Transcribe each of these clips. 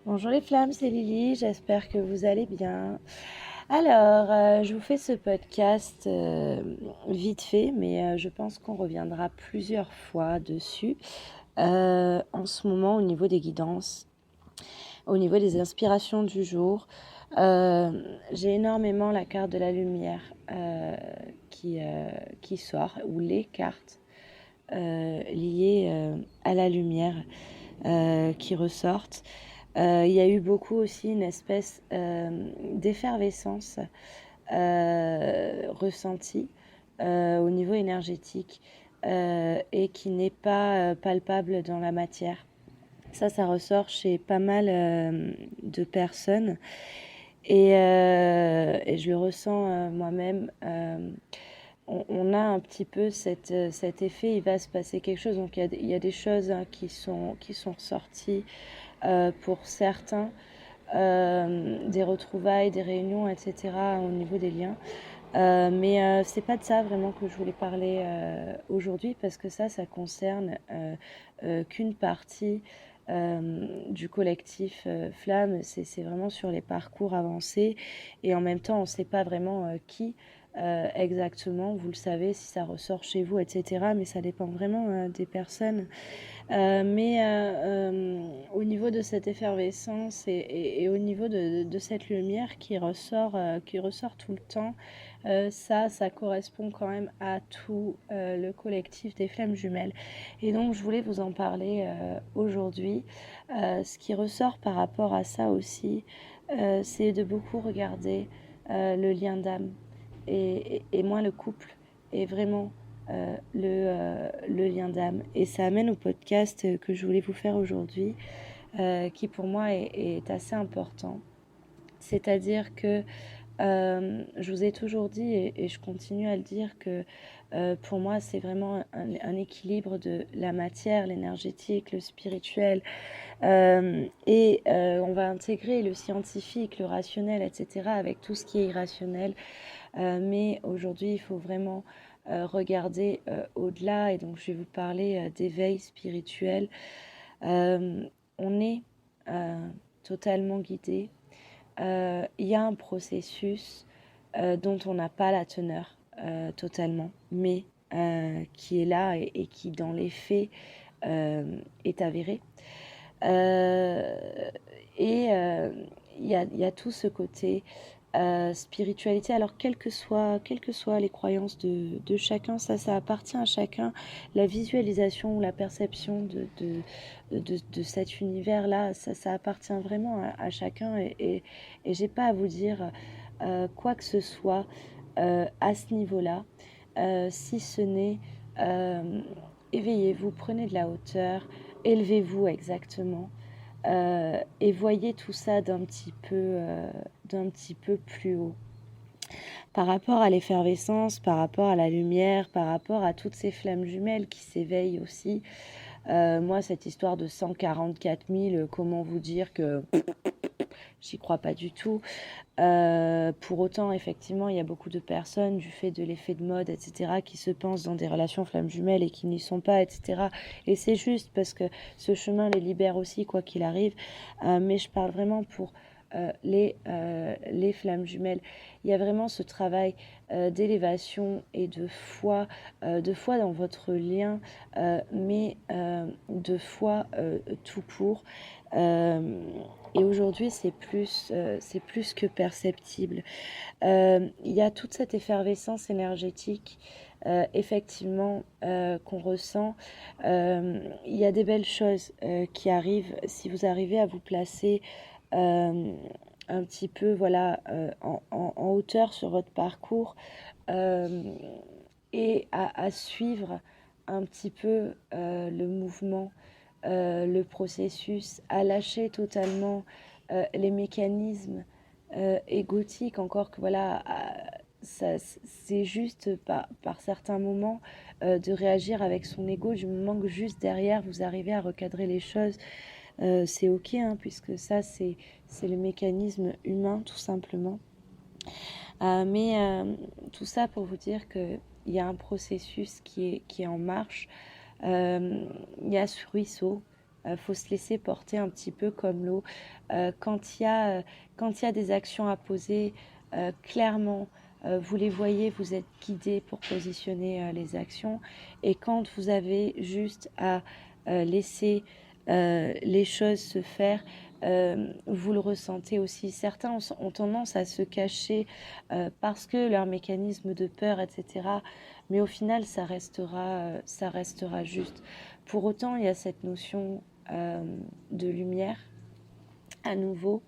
Bonjour les flammes, c'est Lily, j'espère que vous allez bien. Alors, je vous fais ce podcast vite fait, mais je pense qu'on reviendra plusieurs fois dessus. En ce moment, au niveau des guidances, au niveau des inspirations du jour, j'ai énormément la carte de la lumière qui sort, ou les cartes liées à la lumière qui ressortent. Il y a eu beaucoup aussi une espèce d'effervescence ressentie au niveau énergétique et qui n'est pas palpable dans la matière. Ça ressort chez pas mal de personnes et je le ressens moi-même. On a un petit peu cet effet, il va se passer quelque chose. Donc il y a des choses qui sont ressorties pour certains, des retrouvailles, des réunions, etc. au niveau des liens. Mais c'est pas de ça vraiment que je voulais parler aujourd'hui parce que ça concerne qu'une partie du collectif Flamme. C'est vraiment sur les parcours avancés et en même temps on ne sait pas vraiment qui exactement, vous le savez si ça ressort chez vous, etc. Mais ça dépend vraiment des personnes. Mais au niveau de cette effervescence et au niveau de cette lumière qui ressort tout le temps, ça correspond quand même à tout le collectif des flammes jumelles. Et donc, je voulais vous en parler aujourd'hui. Ce qui ressort par rapport à ça aussi, c'est de beaucoup regarder le lien d'âme et moins le couple. Et vraiment le lien d'âme. Et ça amène au podcast que je voulais vous faire aujourd'hui, qui pour moi est assez important. C'est-à-dire que je vous ai toujours dit, et je continue à le dire, que pour moi, c'est vraiment un équilibre de la matière, l'énergétique, le spirituel. Et on va intégrer le scientifique, le rationnel, etc., avec tout ce qui est irrationnel. Mais aujourd'hui, il faut vraiment regarder au-delà. Et donc, je vais vous parler d'éveil spirituel. On est totalement guidé. Il y a un processus dont on n'a pas la teneur totalement, mais qui est là et qui, dans les faits, est avéré. Euh, et il y a tout ce côté spiritualité. Alors, quelles que soient les croyances de chacun, ça appartient à chacun. La visualisation ou la perception de cet univers-là, ça appartient vraiment à chacun. Et j'ai pas à vous dire quoi que ce soit à ce niveau-là, si ce n'est euh, éveillez-vous, prenez de la hauteur, élevez-vous exactement. Et voyez tout ça d'un petit peu plus haut. Par rapport à l'effervescence, par rapport à la lumière, par rapport à toutes ces flammes jumelles qui s'éveillent aussi. Moi, cette histoire de 144 000, comment vous dire que j'y crois pas du tout. Pour autant, effectivement, il y a beaucoup de personnes, du fait de l'effet de mode, etc., qui se pensent dans des relations flammes jumelles et qui n'y sont pas, etc. Et c'est juste parce que ce chemin les libère aussi, quoi qu'il arrive. Mais je parle vraiment pour les flammes jumelles. Il y a vraiment ce travail d'élévation et de foi dans votre lien, mais de foi tout court. Euh, et aujourd'hui, c'est plus que perceptible. Il y a toute cette effervescence énergétique, effectivement, qu'on ressent. Il y a des belles choses qui arrivent si vous arrivez à vous placer euh, un petit peu voilà, en hauteur sur votre parcours euh, et à suivre un petit peu le mouvement, le processus, à lâcher totalement les mécanismes égotiques, encore que voilà, c'est juste par certains moments de réagir avec son ego, du moment que juste derrière vous arrivez à recadrer les choses, c'est ok, hein, puisque ça c'est le mécanisme humain tout simplement. Mais tout ça pour vous dire qu'il y a un processus qui est en marche. Il y a ce ruisseau faut se laisser porter un petit peu comme l'eau. Quand il y a des actions à poser, clairement, vous les voyez, vous êtes guidé pour positionner les actions. Et quand vous avez juste à laisser les choses se faire, vous le ressentez aussi. Certains ont tendance à se cacher parce que leur mécanisme de peur, etc. Mais au final, ça restera juste. Pour autant, il y a cette notion de lumière à nouveau.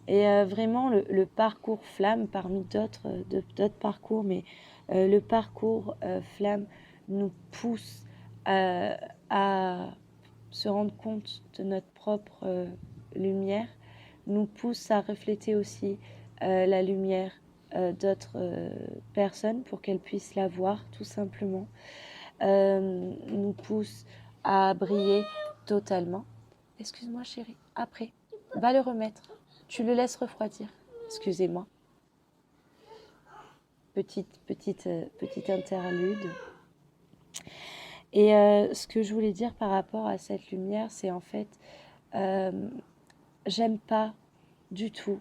Et vraiment, le parcours flamme, parmi d'autres parcours, mais le parcours flamme nous pousse à se rendre compte de notre propre lumière, nous pousse à refléter aussi la lumière d'autres personnes pour qu'elles puissent la voir, tout simplement. Nous pousse à briller totalement. Excuse-moi chérie, après, va le remettre. Tu le laisses refroidir. Excusez-moi. Petite interlude. Et ce que je voulais dire par rapport à cette lumière, c'est en fait, j'aime pas du tout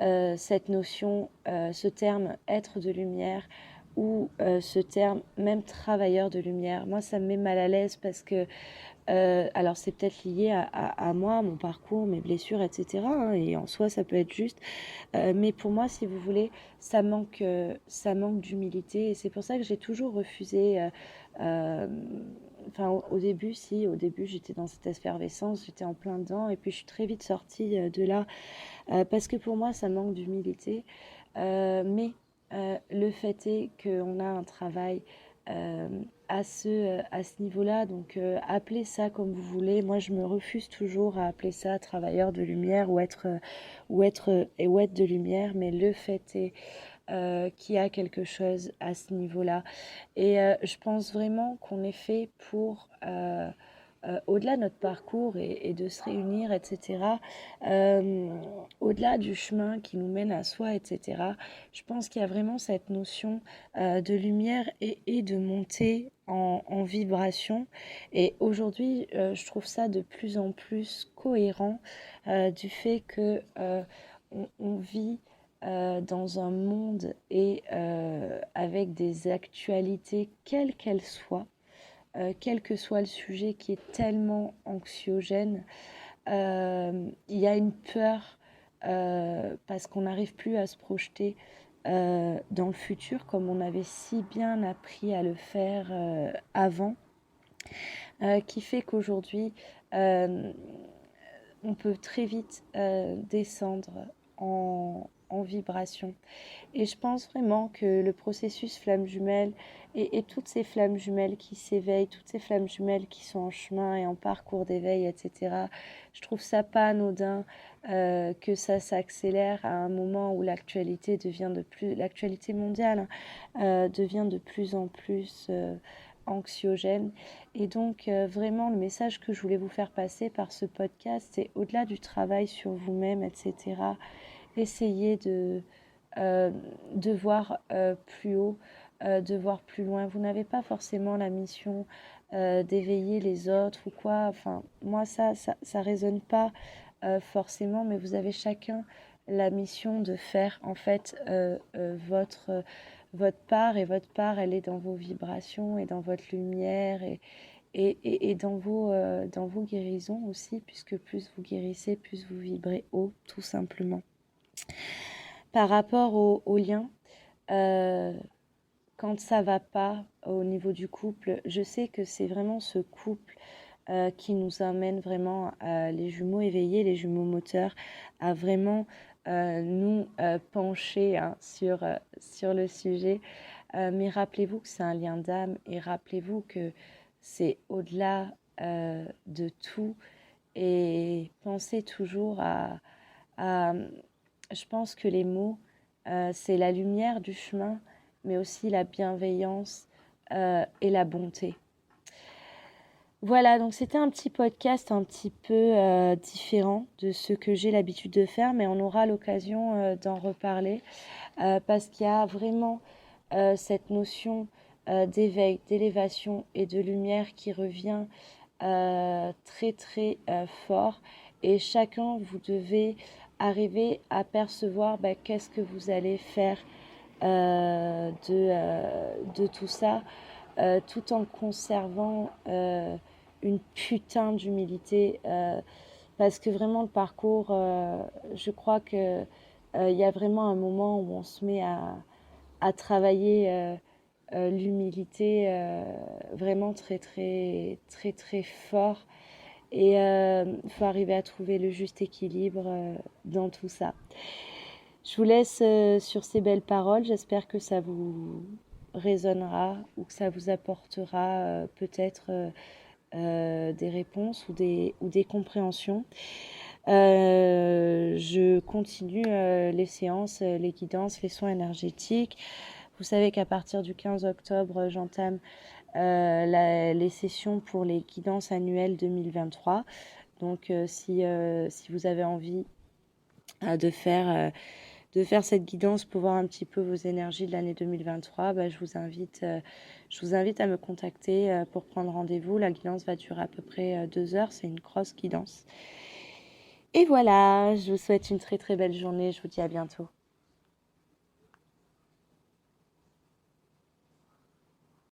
cette notion, ce terme être de lumière ou ce terme même travailleur de lumière. Moi, ça me met mal à l'aise parce que alors c'est peut-être lié à moi, mon parcours, mes blessures, etc. Hein, et en soi, ça peut être juste. Mais pour moi, si vous voulez, ça manque d'humilité. Et c'est pour ça que j'ai toujours refusé. Enfin, au début, au début, j'étais dans cette effervescence, j'étais en plein dedans. Et puis, je suis très vite sortie de là. Parce que pour moi, ça manque d'humilité. Mais le fait est qu'on a un travail euh, à ce niveau-là. Donc, appelez ça comme vous voulez. Moi, je me refuse toujours à appeler ça travailleur de lumière ou être de lumière. Mais le fait est qu'il y a quelque chose à ce niveau-là. Et je pense vraiment qu'on est fait pour... au-delà de notre parcours et de se réunir, etc., au-delà du chemin qui nous mène à soi, etc., je pense qu'il y a vraiment cette notion de lumière et de montée en vibration. Et aujourd'hui, je trouve ça de plus en plus cohérent du fait que on vit dans un monde et avec des actualités, quelles qu'elles soient, quel que soit le sujet qui est tellement anxiogène, il y a une peur parce qu'on n'arrive plus à se projeter dans le futur comme on avait si bien appris à le faire avant, qui fait qu'aujourd'hui, euh, on peut très vite descendre en vibration. Et je pense vraiment que le processus flamme jumelle et toutes ces flammes jumelles qui s'éveillent, toutes ces flammes jumelles qui sont en chemin et en parcours d'éveil, etc., je trouve ça pas anodin que ça s'accélère à un moment où l'actualité mondiale devient de plus en plus anxiogène. Et donc, vraiment, le message que je voulais vous faire passer par ce podcast, c'est au-delà du travail sur vous-même, etc., essayez de voir plus haut, de voir plus loin. Vous n'avez pas forcément la mission d'éveiller les autres ou quoi. Enfin, moi, ça résonne pas forcément, mais vous avez chacun la mission de faire en fait votre part, et votre part, elle est dans vos vibrations et dans votre lumière et dans vos guérisons aussi, puisque plus vous guérissez, plus vous vibrez haut, tout simplement. Par rapport au lien, euh, quand ça va pas au niveau du couple, je sais que c'est vraiment ce couple qui nous amène vraiment à les jumeaux éveillés, les jumeaux moteurs, à vraiment nous pencher hein, sur le sujet. Mais rappelez-vous que c'est un lien d'âme et rappelez-vous que c'est au-delà de tout et pensez toujours à je pense que les mots, c'est la lumière du chemin, mais aussi la bienveillance et la bonté. Voilà, donc c'était un petit podcast un petit peu différent de ce que j'ai l'habitude de faire, mais on aura l'occasion d'en reparler parce qu'il y a vraiment cette notion d'éveil, d'élévation et de lumière qui revient très très fort. Et chacun, vous devez arriver à percevoir qu'est-ce que vous allez faire de tout ça, tout en conservant une putain d'humilité. Parce que vraiment, le parcours, je crois que il y a vraiment un moment où on se met à travailler l'humilité vraiment très, très, très, très fort. Et il faut arriver à trouver le juste équilibre dans tout ça. Je vous laisse sur ces belles paroles. J'espère que ça vous résonnera ou que ça vous apportera peut-être des réponses ou des compréhensions. Je continue les séances, les guidances, les soins énergétiques. Vous savez qu'à partir du 15 octobre, j'entame les sessions pour les guidances annuelles 2023. Donc si vous avez envie de faire cette guidance pour voir un petit peu vos énergies de l'année 2023, je vous invite à me contacter pour prendre rendez-vous. La guidance va durer à peu près 2 heures. C'est une grosse guidance. Et voilà, je vous souhaite une très très belle journée. Je vous dis à bientôt.